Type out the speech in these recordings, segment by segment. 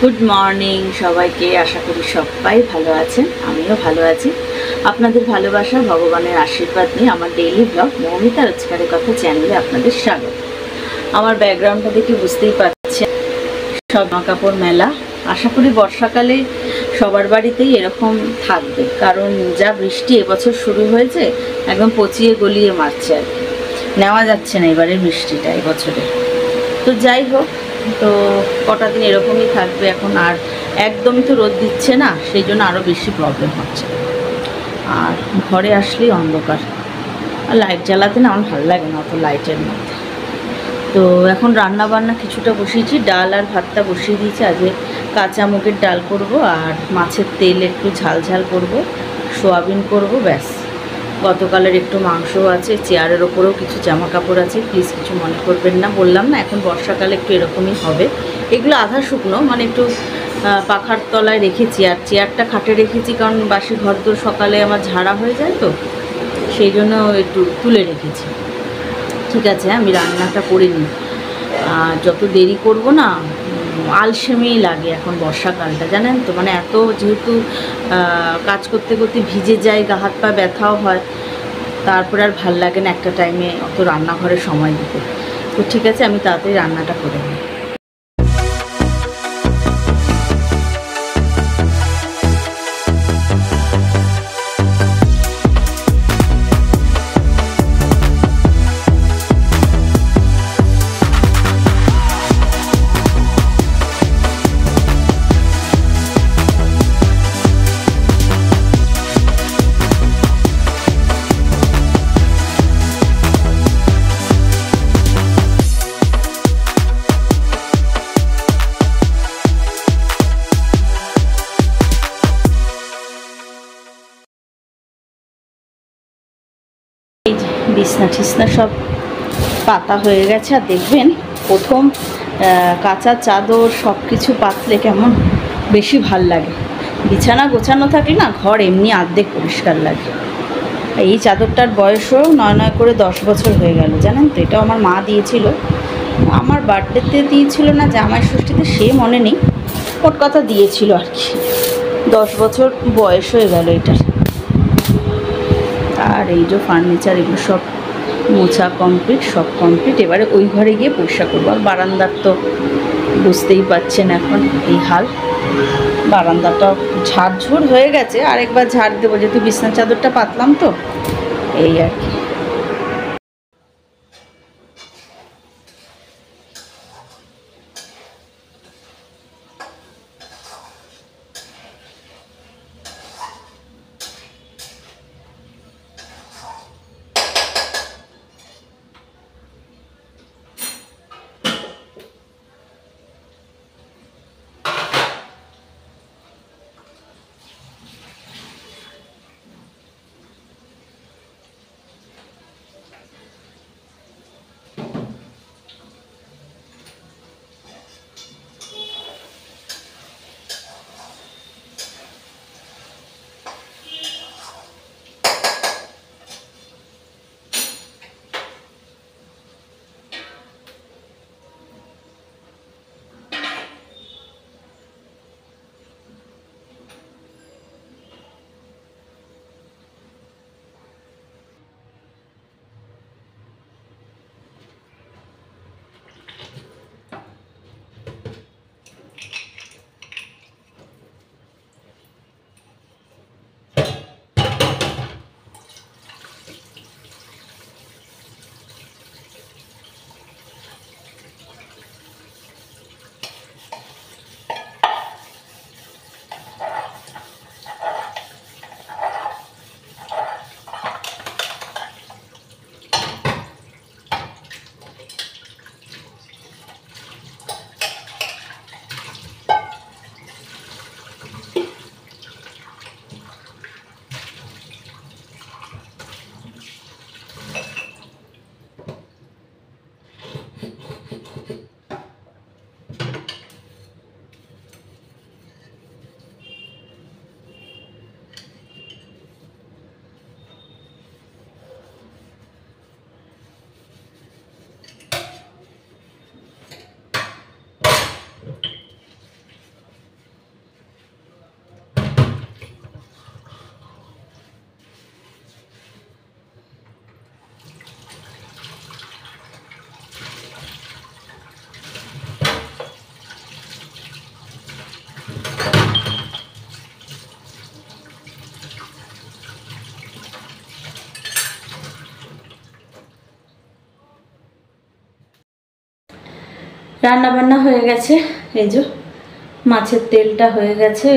Good morning সবাইকে। আশা করি সবাই ভালো আছেন, আমিও ভালো আছি। আপনাদের ভালোবাসা, ভগবানের আশীর্বাদ নিয়ে আমার ডেইলি ব্লগ মৌমিতা রোজকারের কথা চ্যানেলে আপনাদের স্বাগত। আমার ব্যাকগ্রাউন্ডটা দেখে বুঝতেই পারছেন, সব জামাকাপড় মেলা। আশা করি বর্ষাকালে সবার বাড়িতেই এরকম থাকবে, কারণ যা বৃষ্টি এবছর শুরু হয়েছে একদম পচিয়ে গলিয়ে মারছে আর কি। নেওয়া যাচ্ছে না এবারের বৃষ্টিটা এবছরে। তো যাই হোক, তো কটা দিন এরকমই থাকবে এখন। আর একদমই তো রোদ দিচ্ছে না, সেই জন্য আরও বেশি প্রবলেম হচ্ছে। আর ঘরে আসলেই অন্ধকার, আর লাইট জ্বালাতে না আমার ভালো লাগে না অত লাইটের মধ্যে। তো এখন রান্না বান্না কিছুটা বসিয়েছি, ডাল আর ভাতটা বসিয়ে দিয়েছি। আজকে কাঁচা মুগের ডাল করব, আর মাছের তেল একটু ঝাল ঝাল করব, সোয়াবিন করব, ব্যাস। গতকালের একটু মাংসও আছে, চেয়ারের ওপরেও কিছু জামা কাপড় আছে, প্লিজ কিছু মনে করবেন না। বললাম না এখন বর্ষাকালে একটু এরকমই হবে। এগুলো আধা শুকনো, মানে একটু পাখার তলায় রেখেছি, আর চেয়ারটা খাটে রেখেছি, কারণ বাসি ঘরদোর সকালে আমার ঝাড়া হয়ে যায়, তো সেই জন্য একটু তুলে রেখেছি। ঠিক আছে, আমি রান্নাটা করে নিই। যত দেরি করব না আলসেমিই লাগে এখন বর্ষাকালটা, জানেন তো। মানে এত যেহেতু কাজ করতে করতে ভিজে যায়, গা হাত পা ব্যথাও হয়, তারপরে আর ভাল লাগে না একটা টাইমে অত রান্নাঘরে সময় দিতে। তো ঠিক আছে, আমি তাড়াতাড়ি রান্নাটা করে নিই। এই যে বিছনা টিছনা সব পাতা হয়ে গেছে। আর দেখবেন প্রথম কাঁচা চাদর সব কিছু পাতলে কেমন বেশি ভাল লাগে। বিছানা গোছানো থাকলে না ঘর এমনি অর্ধেক পরিষ্কার লাগে। এই চাদরটার বয়সও নয় নয় করে 10 বছর হয়ে গেল, জানেন তো। এটাও আমার মা দিয়েছিল, আমার বার্থডেতে দিয়েছিল না জামাই ষষ্ঠীতে, সে মনে নেই, ওর কথা দিয়েছিল আর কি। 10 বছর বয়স হয়ে গেল এটার। আর এই যে ফার্নিচার, এগুলো সব মোছা কমপ্লিট, সব কমপ্লিট। এবারে ওই ঘরে গিয়ে পরিষ্কার করবো। আর বারান্দার তো বুঝতেই পারছেন এখন এই হাল। বারান্দাটা ঝাড়ঝুড় হয়ে গেছে, আরেকবার ঝাড় দেবো, যেহেতু বিছানার চাদরটা পাতলাম তো, এই আর কি। রান্না বান্না হয়ে গেছে, এই যে মাছের তেলটা হয়ে গেছে,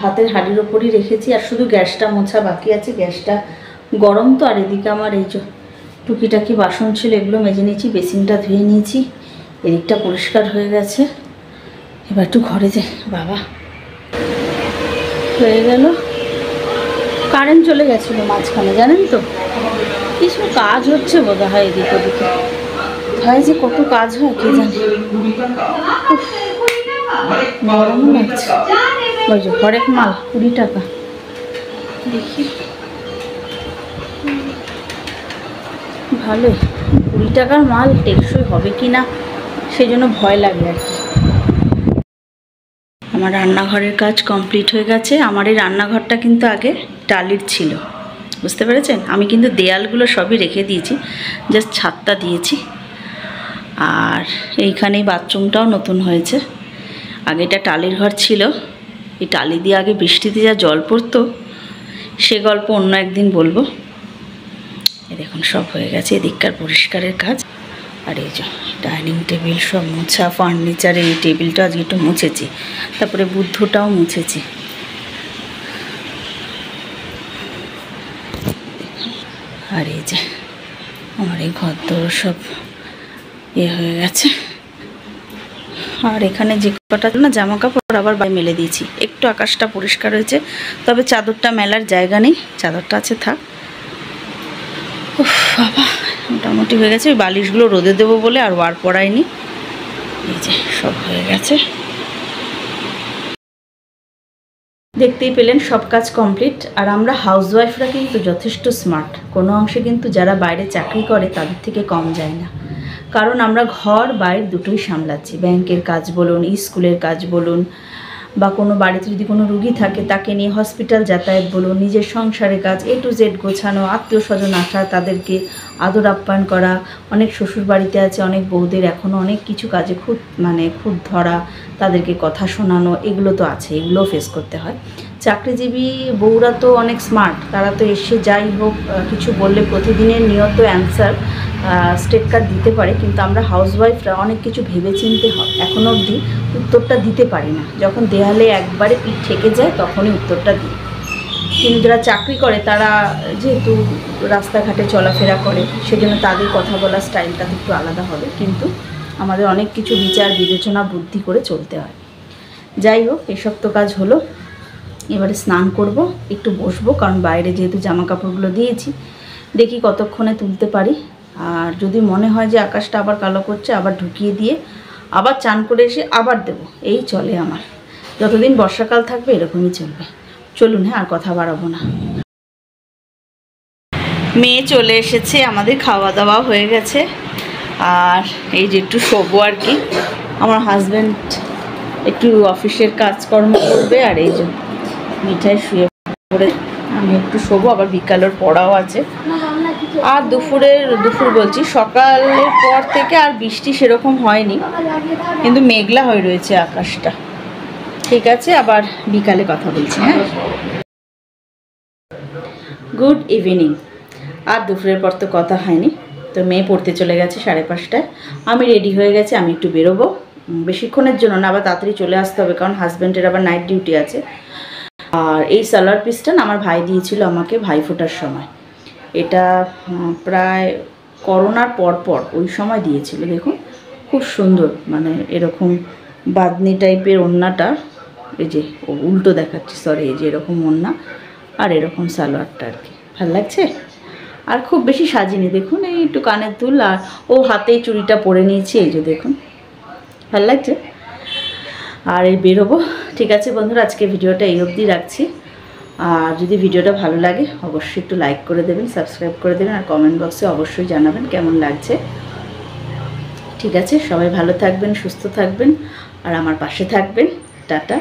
ভাতের হাঁড়ির ওপরই রেখেছি, আর শুধু গ্যাসটা মোছা বাকি আছে। গ্যাসটা গরম তো, আর এদিকে আমার এই যে টুকিটাকি বাসন ছিল এগুলো মেজে নিয়েছি, বেসিনটা ধুয়ে নিয়েছি, এদিকটা পরিষ্কার হয়ে গেছে। এবার একটু ঘরে যাই। বাবা হয়ে গেল। কারেন্ট চলে গেছিলো মাঝখানে, জানেন তো, কিছু কাজ হচ্ছে বোধ হয় এদিক ওদিকে, হয় যে কত কাজ হয় কে জানে। গরম লাগছে। ওই যে হরেক মাল 20 টাকা, দেখি ভালোই। 20 টাকার মাল টেকসই হবে কি না সেই জন্য ভয় লাগে আর কি। আমার রান্নাঘরের কাজ কমপ্লিট হয়ে গেছে। আমার এই রান্নাঘরটা কিন্তু আগে টালির ছিল, বুঝতে পেরেছেন। আমি কিন্তু দেয়ালগুলো সবই রেখে দিয়েছি, জাস্ট ছাদটা দিয়েছি। আর এইখানে বাথরুমটাও নতুন হয়েছে। আগে এটা টালির ঘর ছিল। এই টালি দিয়ে আগে বৃষ্টিতে যা জল পড়তো সে গল্প অন্য একদিন বলবো। এই দেখুন সব হয়ে গেছে এদিককার পরিষ্কারের কাজ। আর এই যে ডাইনিং টেবিল সব মোছা, ফার্নিচারে এই টেবিলটা আজকে একটু মুছেছি, তারপরে বুদ্ধটাও মুছেছি। আর এই যে আমার এই ঘরদোর সব হয়ে গেছে। আর এখানে যে কটা না জামা কাপড় আবার বাইরে মেলে দিয়েছি, একটু আকাশটা পরিষ্কার হয়েছে, তবে চাদরটা মেলার জায়গা নেই, চাদরটা আছে থাক। উফ বাবা, মোটামুটি হয়ে গেছে। ওই বালিশগুলো রোদে দেবো বলে আর ওয়ার পড়ায়নি। এই যে সব হয়ে গেছে, দেখতেই পেলেন সব কাজ কমপ্লিট। আর আমরা হাউসওয়াইফরা কিন্তু যথেষ্ট স্মার্ট, কোনো অংশে কিন্তু যারা বাইরে চাকরি করে তাদের থেকে কম যায় না। কারণ আমরা ঘর বাইরে দুটোই সামলাচ্ছি, ব্যাংকের কাজ বলুন, স্কুলের কাজ বলুন, বা কোনো বাড়িতে যদি কোনো রুগী থাকে তাকে নিয়ে হসপিটাল যাতায়াত বলুন, নিজের সংসারের কাজ A to Z গোছানো, আত্মীয় স্বজন আসা, তাদেরকে আদর আপ্যায়ন করা। অনেক শ্বশুর বাড়িতে আছে, অনেক বউদের এখনও অনেক কিছু কাজে খুদ ধরা, তাদেরকে কথা শোনানো, এগুলো তো আছে, এগুলো ফেস করতে হয়। চাকরিজীবী বউরা তো অনেক স্মার্ট, তারা তো এসে যাই হোক কিছু বললে প্রতিদিনের নিয়ত অ্যান্সার স্টেট কার্ড দিতে পারে। কিন্তু আমরা হাউসওয়াইফরা অনেক কিছু ভেবেচিন্তে এখনও অবধি উত্তরটা দিতে পারি না। যখন দেয়ালে একবারে পিঠ ঠেকে যায় তখনই উত্তরটা দিই। কিন্তু যারা চাকরি করে তারা যেহেতু রাস্তাঘাটে চলাফেরা করে, সেজন্য তাদের কথা বলার স্টাইলটা একটু আলাদা হবে। কিন্তু আমাদের অনেক কিছু বিচার বিবেচনা বুদ্ধি করে চলতে হয়। যাই হোক, এসব তো কাজ হলো। এবারে স্নান করব, একটু বসবো, কারণ বাইরে যেহেতু জামা কাপড়গুলো দিয়েছি, দেখি কতক্ষণে তুলতে পারি। আর যদি মনে হয় যে আকাশটা আবার কালো করছে, আবার ঢুকিয়ে দিয়ে আবার চান করে এসে আবার দেব, এই চলে আমার। যতদিন বর্ষাকাল থাকবে এরকমই চলবে। চলুন, হ্যাঁ আর কথা বাড়াবো না। মেয়ে চলে এসেছে, আমাদের খাওয়া দাওয়া হয়ে গেছে। আর এই যে একটু শোবো আর কি। আমার হাজব্যান্ড একটু অফিসের কাজকর্ম করবে, আর এই যে মিঠাই শুয়ে পড়ে, আমি একটু শোবো। আবার বিকালের পড়াও আছে। আর দুপুর বলছি, সকালের পর থেকে আর বৃষ্টি সেরকম হয়নি, কিন্তু মেঘলা হয়ে রয়েছে আকাশটা। ঠিক আছে, আবার বিকালে কথা বলছি। হ্যাঁ, গুড ইভিনিং। আর দুপুরের পর তো কথা হয়নি। তো মেয়ে পড়তে চলে গেছে 5:30টায়, আমি রেডি হয়ে গেছি, আমি একটু বেরোবো, বেশিক্ষণের জন্য না, আবার তাড়াতাড়ি চলে আসতে হবে, কারণ হাজব্যান্ডের আবার নাইট ডিউটি আছে। আর এই সালোয়ার পিসটা আমার ভাই দিয়েছিল আমাকে ভাইফোঁটার সময়। এটা প্রায় করোনার পর ওই সময় দিয়েছিল। দেখুন খুব সুন্দর, মানে এরকম বাদনি টাইপের ওড়নাটা, এই যে উল্টো দেখাচ্ছি, সরি, এই যে এরকম ওড়না আর এরকম সালোয়ারটা আর কি, ভালো লাগছে। আর খুব বেশি সাজিনি, দেখুন এই একটু কানের দুল, আর ও হাতেই চুড়িটা পরে নিয়েছি, এই যে দেখুন, ভালো লাগছে। আর এই বেরোবো। ঠিক আছে বন্ধুরা, আজকে ভিডিওটা এই অবধি রাখছি। আর যদি ভিডিওটা ভালো লাগে অবশ্যই একটু লাইক করে দেবেন, সাবস্ক্রাইব করে দেবেন, আর কমেন্ট বক্সে অবশ্যই জানাবেন কেমন লাগছে। ঠিক আছে, সবাই ভালো থাকবেন, সুস্থ থাকবেন, আর আমার পাশে থাকবেন। টাটা।